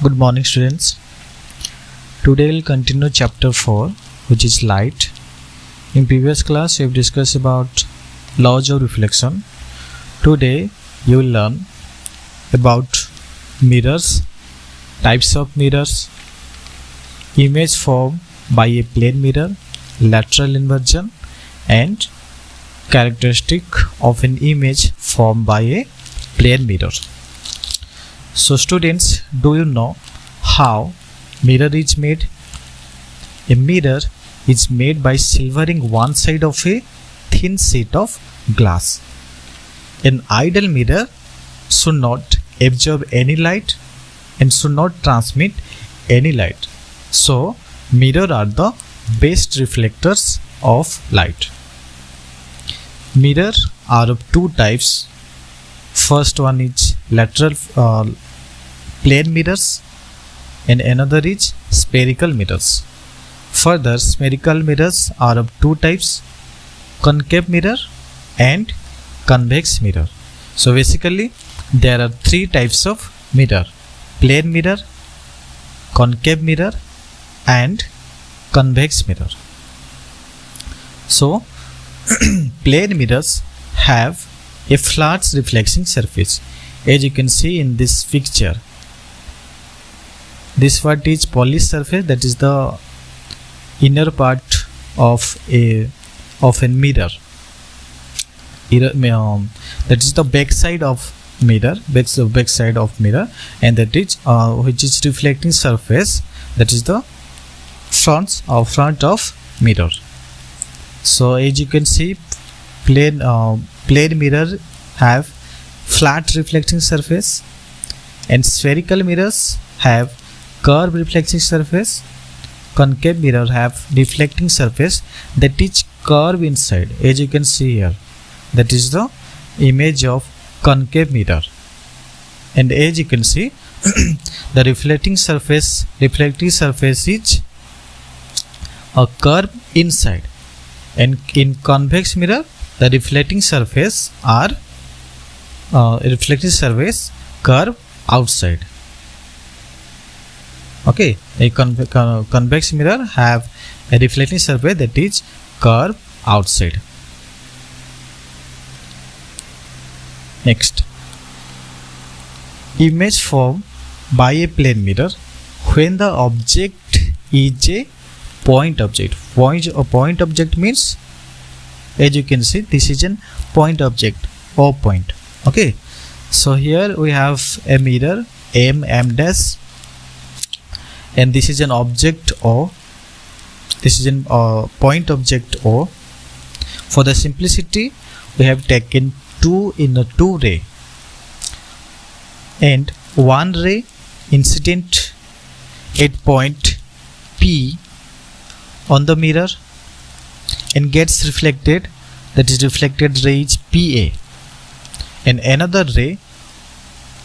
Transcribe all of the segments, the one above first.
Good morning, students. Today we'll continue chapter 4, which is light. In previous class we have discussed about laws of reflection. Today you will learn about mirrors, types of mirrors, image formed by a plane mirror, lateral inversion, and characteristic of an image formed by a plane mirror. So students, do you know how mirror is made? A mirror is made by silvering one side of a thin sheet of glass. An ideal mirror should not absorb any light and should not transmit any light. So mirrors are the best reflectors of light. Mirrors are of two types. First one is lateral plane mirrors and another is spherical mirrors. Further, spherical mirrors are of two types, concave mirror and convex mirror. So basically there are three types of mirror: plane mirror, concave mirror and convex mirror. So plane mirrors have a flat reflecting surface, as you can see in this picture. This part is polished surface, that is the inner part of a mirror. That is the back side of mirror, back side of mirror, and that is which is reflecting surface, that is the front of mirror. So as you can see, plane mirror have flat reflecting surface and spherical mirrors have curved reflecting surface. Concave mirror have reflecting surface that is curved inside, as you can see here. That is the image of concave mirror, and as you can see the reflecting surface is a curve inside, and in convex mirror the reflecting surface curve outside. Okay, a convex mirror have a reflecting surface that is curve outside. Next, image formed by a plane mirror when the object is a point object. Point object means, as you can see, this is a point object or point. Okay, so here we have a mirror m dash, and this is an object O. This is a point object O. For the simplicity, we have taken two ray, and one ray incident at point P on the mirror and gets reflected, that is reflected ray is PA, and another ray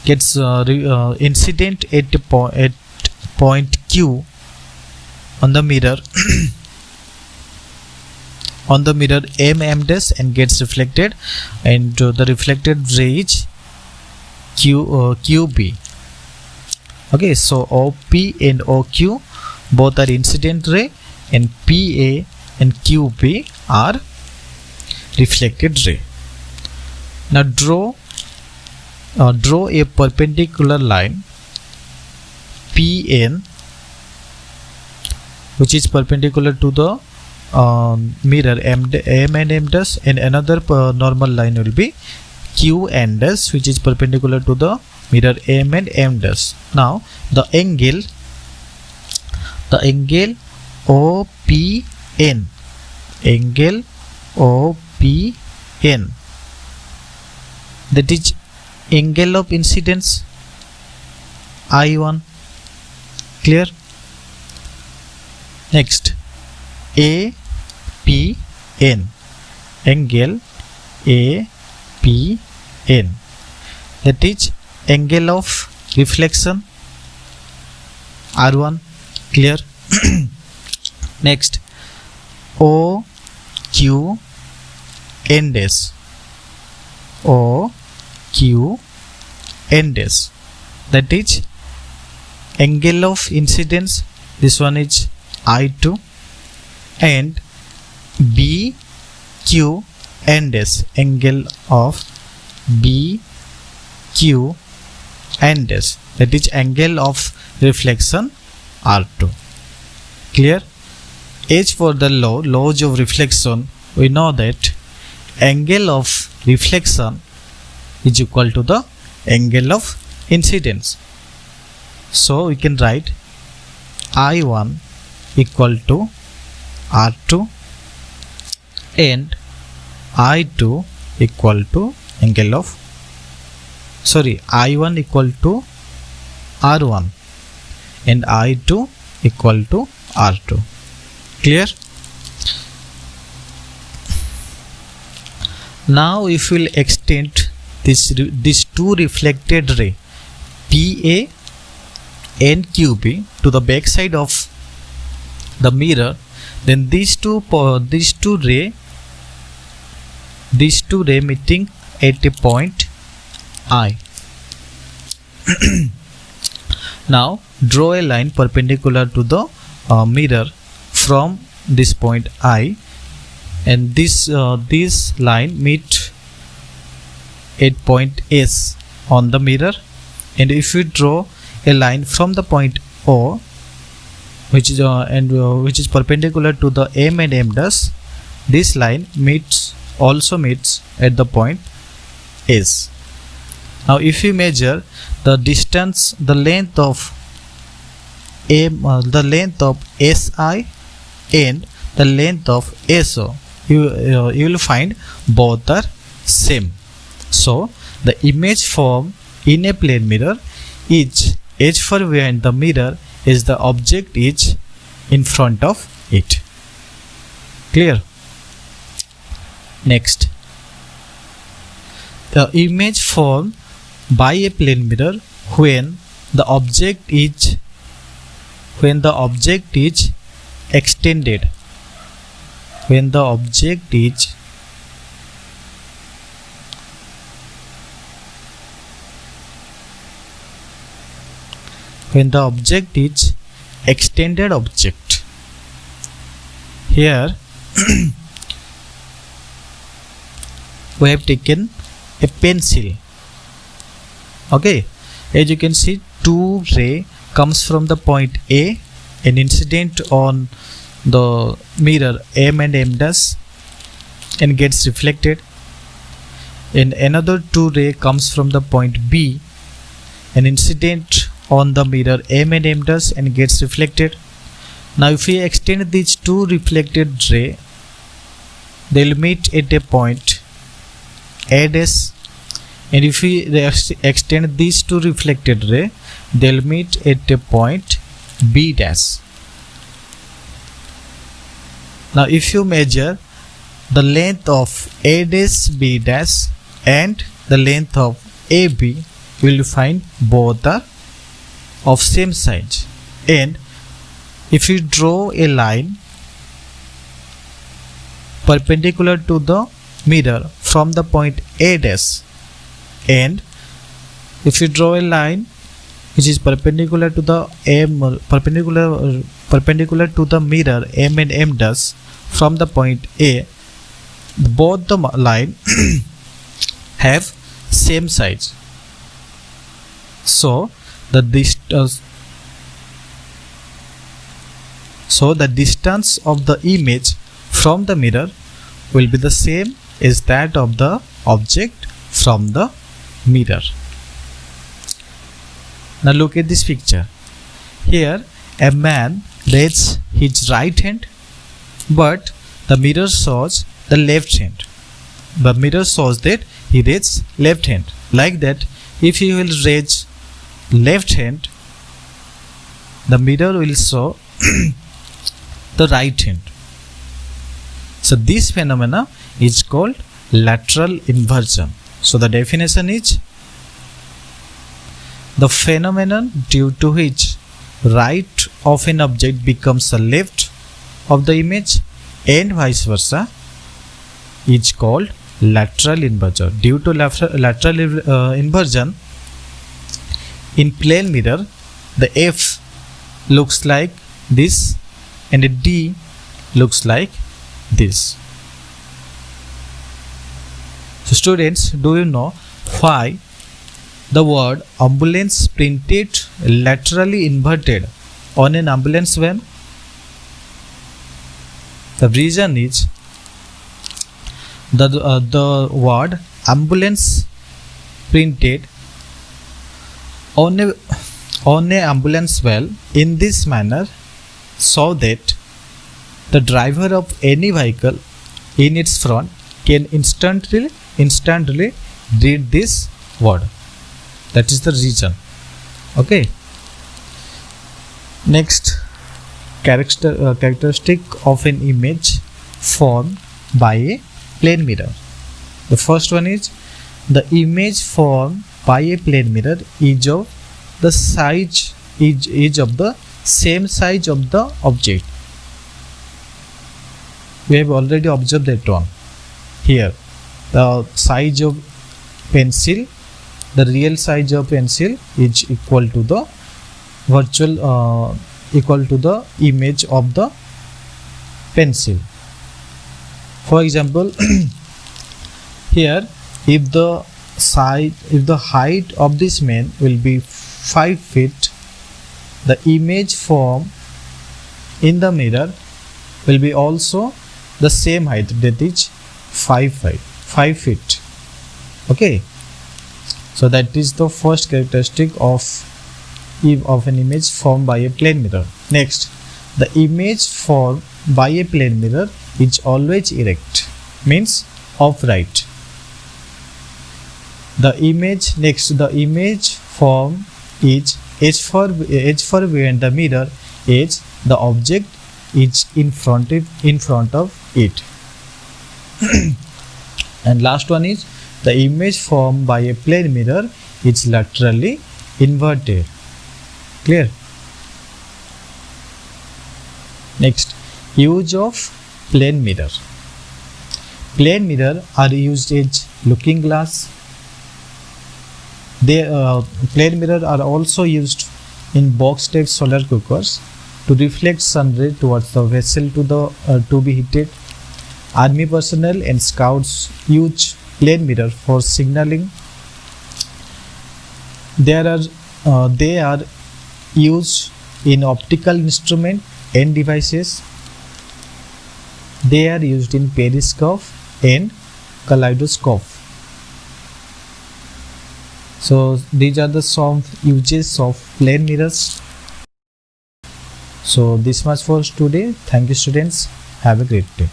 gets incident at point Q on the mirror on the mirror m dash and gets reflected, and the reflected ray is QB. Okay, so OP and OQ both are incident ray, and PA and QB are reflected ray. Now draw a perpendicular line PN, which is perpendicular to the mirror m and m dash, and another normal line will be Q and dash, which is perpendicular to the mirror m and m dash. Now the angle OPN, that is angle of incidence I1. Clear? Next, APN, angle APN, that is angle of reflection R1. Clear? Next, OQN dash, OQN dash, that is angle of incidence, this one is I2, and B, Q and S, angle of B, Q and S, that is angle of reflection R2. Clear? As for the laws of reflection, we know that angle of reflection is equal to the angle of incidence. So we can write I1 equal to R2 and I2 equal to angle of I1 equal to R1 and I2 equal to R2. Clear? Now if we will extend this two reflected ray PA and QB to the back side of the mirror, then these two ray meeting at a point I. Now draw a line perpendicular to the mirror from this point I, and this line meet at point S on the mirror. And if we draw a line from the point O, which is perpendicular to the M and M dash, this line also meets at the point S. Now if we measure the distance, the length of SI and the length of SO, you will find both are same. So the image formed in a plane mirror is as far behind the mirror as the object is in front of it. Clear? Next, the image formed by a plane mirror when the object is extended, when the object is extended object. Here we have taken a pencil. Okay, as you can see, two ray comes from the point A and incident on the mirror M and M dash and gets reflected, and another two ray comes from the point B and incident on the mirror M and M dash and gets reflected. Now if we extend these two reflected ray, they will meet at a point A dash, and if we extend these two reflected ray, they will meet at a point B dash. Now if you measure the length of A dash B dash and the length of AB, you will find both are of same size. And if you draw a line perpendicular to the mirror from the point A dash, and if you draw a line which is perpendicular to the perpendicular to the mirror M and M dash from the point A, both the line have same size. So the distance of the image from the mirror will be the same as that of the object from the mirror. Now look at this picture. Here a man raises his right hand, but the mirror shows the left hand. The mirror shows that he raises left hand. Like that, if he will raise left hand, the mirror will show the right hand. So this phenomena is called lateral inversion. So the definition is the phenomenon due to which right of an object becomes the left of the image and vice versa is called lateral inversion. Due to lateral inversion in plane mirror, the F looks like this and the D looks like this. So students, do you know why the word ambulance printed laterally inverted on an ambulance van? The reason is the word ambulance printed on a ambulance van in this manner so that the driver of any vehicle in its front can instantly read this word. That is the reason. Okay. Next, characteristic of an image formed by a plane mirror. The first one is the image formed by a plane mirror is of the size is of the same size of the object. We have already observed that one. Here, the size of pencil, the real size of pencil is equal to the virtual equal to the image of the pencil. For example, here if the height of this man will be 5 feet, the image formed in the mirror will be also the same height, that is 5 feet. Okay, so that is the first characteristic of an image formed by a plane mirror. Next, the image formed by a plane mirror is always erect, means upright. The image formed is edge far behind the mirror as the object is in front of it. And last one is the image formed by a plane mirror is laterally inverted. Clear? Next, use of plane mirror. Plane mirror are used as looking glass. Plane mirror are also used in box-type solar cookers to reflect sun ray towards the vessel to be heated. Army personnel and scouts use plane mirror for signaling. They are used in optical instrument and devices. They are used in periscope and kaleidoscope. So these are the some uses of plane mirrors. So this much for today. Thank you students. Have a great day.